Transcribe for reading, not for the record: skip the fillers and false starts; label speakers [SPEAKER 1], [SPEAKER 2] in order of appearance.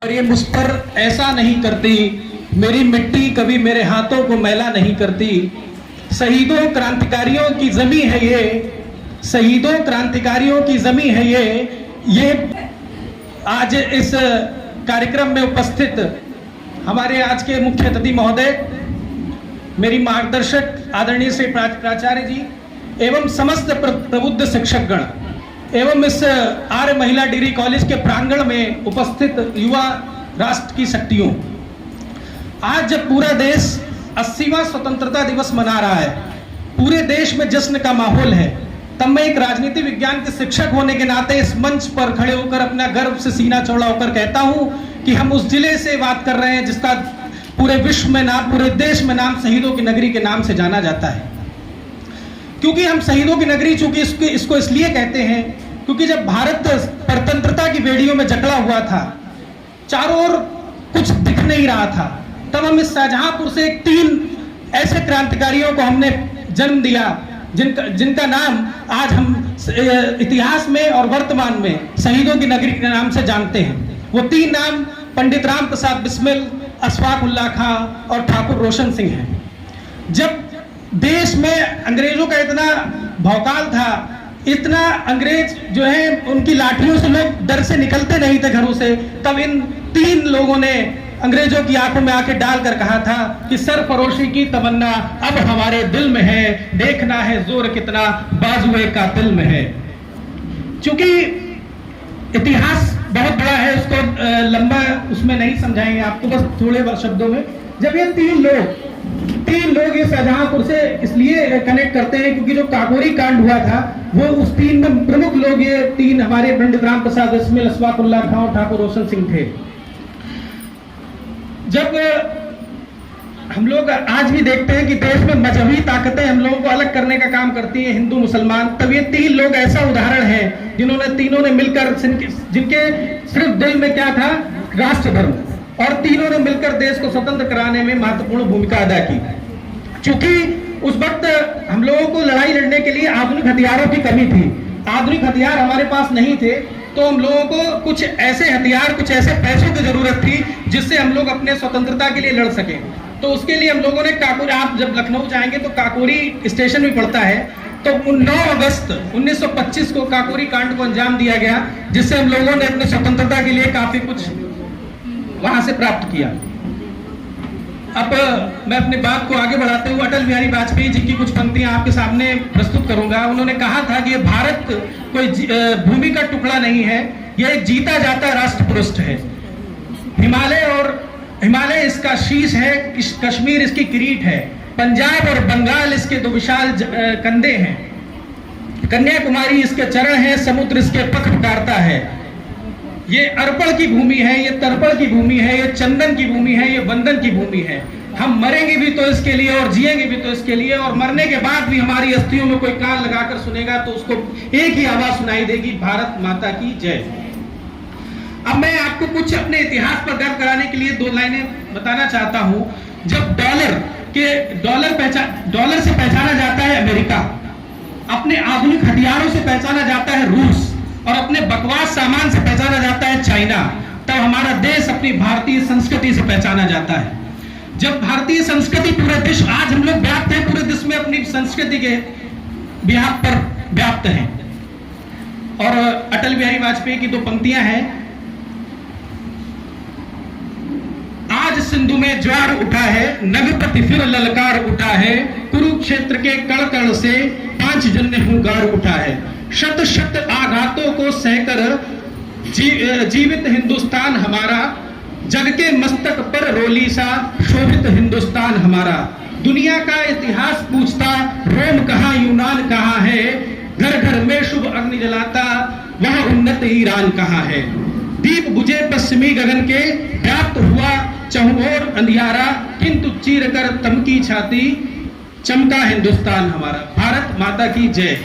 [SPEAKER 1] और ये मुझ पर ऐसा नहीं करती, मेरी मिट्टी कभी मेरे हाथों को मैला नहीं करती। शहीदों क्रांतिकारियों की जमी है ये, शहीदों क्रांतिकारियों की जमी है ये आज इस कार्यक्रम में उपस्थित हमारे आज के मुख्य अतिथि महोदय, मेरी मार्गदर्शक आदरणीय श्री प्राचार्य जी एवं समस्त प्रबुद्ध शिक्षकगण एवं इस आर्य महिला डिग्री कॉलेज के प्रांगण में उपस्थित युवा राष्ट्र की शक्तियों, आज जब पूरा देश 80वां स्वतंत्रता दिवस मना रहा है, पूरे देश में जश्न का माहौल है, तब मैं एक राजनीति विज्ञान के शिक्षक होने के नाते इस मंच पर खड़े होकर अपना गर्व से सीना चौड़ा होकर कहता हूं कि हम उस जिले से बात कर रहे हैं जिसका पूरे विश्व में नाम, पूरे देश में नाम शहीदों की नगरी के नाम से जाना जाता है। क्योंकि हम शहीदों की नगरी चूंकि इसको इसलिए कहते हैं क्योंकि जब भारत स्वतंत्रता की बेड़ियों में जकड़ा हुआ था, चारों ओर कुछ दिख नहीं रहा था, तब हम इस शाहजहांपुर से 3 ऐसे क्रांतिकारियों को हमने जन्म दिया जिनका नाम आज हम इतिहास में और वर्तमान में शहीदों की नगरी के नाम से जानते हैं। वो 3 नाम पंडित राम प्रसाद बिस्मिल, अशफाक उल्लाह खां और ठाकुर रोशन सिंह हैं। जब देश में अंग्रेजों का इतना भौकाल था, इतना अंग्रेज जो है उनकी लाठियों से लोग डर से निकलते नहीं थे घरों से, तब इन 3 लोगों ने अंग्रेजों की आंखों में आके डालकर कहा था कि सरफरोशी की तमन्ना अब हमारे दिल में है, देखना है जोर कितना बाजुए कातिल में है। चूंकि इतिहास बहुत बड़ा है, उसको लंबा उसमें नहीं समझाएंगे आपको, बस थोड़े शब्दों में। जब ये 3 लोग ये शाहजहांपुर से इसलिए कनेक्ट करते हैं क्योंकि जो काकोरी कांड हुआ था वो उस 3 में प्रमुख लोग ये 3 हमारे पंडित राम प्रसाद बिस्मिल, अशफाक उल्लाह खां और ठाकुर रोशन सिंह थे। जब हम लोग आज भी देखते हैं कि देश में मजहबी ताकतें हम लोगों को अलग करने का काम करती हैं, हिंदू मुसलमान, तब ये 3 लोग ऐसा उदाहरण है तीनों ने मिलकर, जिनके सिर्फ दिल में क्या था, राष्ट्र धर्म, और तीनों ने मिलकर देश को स्वतंत्र कराने में महत्वपूर्ण भूमिका अदा की। चूंकि उस वक्त हम लोगों को लड़ाई लड़ने के लिए आधुनिक हथियारों की कमी थी, आधुनिक हथियार हमारे पास नहीं थे, तो हम लोगों को कुछ ऐसे हथियार, कुछ ऐसे पैसों की जरूरत थी जिससे हम लोग अपने स्वतंत्रता के लिए लड़ सकें। तो उसके लिए हम लोगों ने काकोरी, आप जब लखनऊ जाएंगे तो काकोरी स्टेशन भी पड़ता है, तो 9 अगस्त 1925 को काकोरी कांड को अंजाम दिया गया, जिससे हम लोगों ने अपने स्वतंत्रता के लिए काफी कुछ वहां से प्राप्त किया। अब मैं अपनी बात को आगे बढ़ाते हुए अटल बिहारी वाजपेयी जी की कुछ पंक्तियां आपके सामने प्रस्तुत करूंगा। उन्होंने कहा था कि भारत कोई भूमि का टुकड़ा नहीं है, यह एक जीता जाता राष्ट्र पुरुष है। हिमालय इसका शीश है, कश्मीर इसकी किरीट है, पंजाब और बंगाल इसके 2 विशाल कंधे हैं, कन्याकुमारी इसके चरण है, समुद्र इसके पथ पुकारता है। ये अर्पण की भूमि है, ये तर्पण की भूमि है, ये चंदन की भूमि है, ये वंदन की भूमि है। हम मरेंगे भी तो इसके लिए और जिएंगे भी तो इसके लिए, और मरने के बाद भी हमारी अस्थियों में कोई कान लगाकर सुनेगा तो उसको एक ही आवाज सुनाई देगी, भारत माता की जय। अब मैं आपको कुछ अपने इतिहास पर गर्व कराने के लिए 2 लाइनें बताना चाहता हूं। जब डॉलर से पहचाना जाता है अमेरिका, अपने आधुनिक हथियारों से पहचाना जाता है रूस, और अपने बकवास सामान से पहचाना जाता है चाइना, तब हमारा देश अपनी भारतीय संस्कृति से पहचाना जाता है। जब भारतीय संस्कृति पूरे विश्व, आज हम लोग व्याप्त हैं, पूरे विश्व में अपनी संस्कृति के बिहार पर व्याप्त हैं। और अटल बिहारी वाजपेयी की 2 पंक्तियां हैं। आज सिंधु में ज्वार उठा है, नगपति फिर ललकार उठा है, कुरुक्षेत्र के कण कण से 5 जन्य हुंकार उठा है। शत शत आघातों को सहकर जीवित हिंदुस्तान हमारा, जग के मस्तक पर रोली सा शोभित हिंदुस्तान हमारा। दुनिया का इतिहास पूछता, रोम कहाँ यूनान कहाँ है, घर घर में शुभ अग्नि जलाता, वह उन्नत ईरान कहाँ है। दीप बुझे पश्चिमी गगन के, व्याप्त हुआ चहुओर अंधियारा, किंतु चीर कर तमकी छाती, चमका हिंदुस्तान हमारा। भारत माता की जय।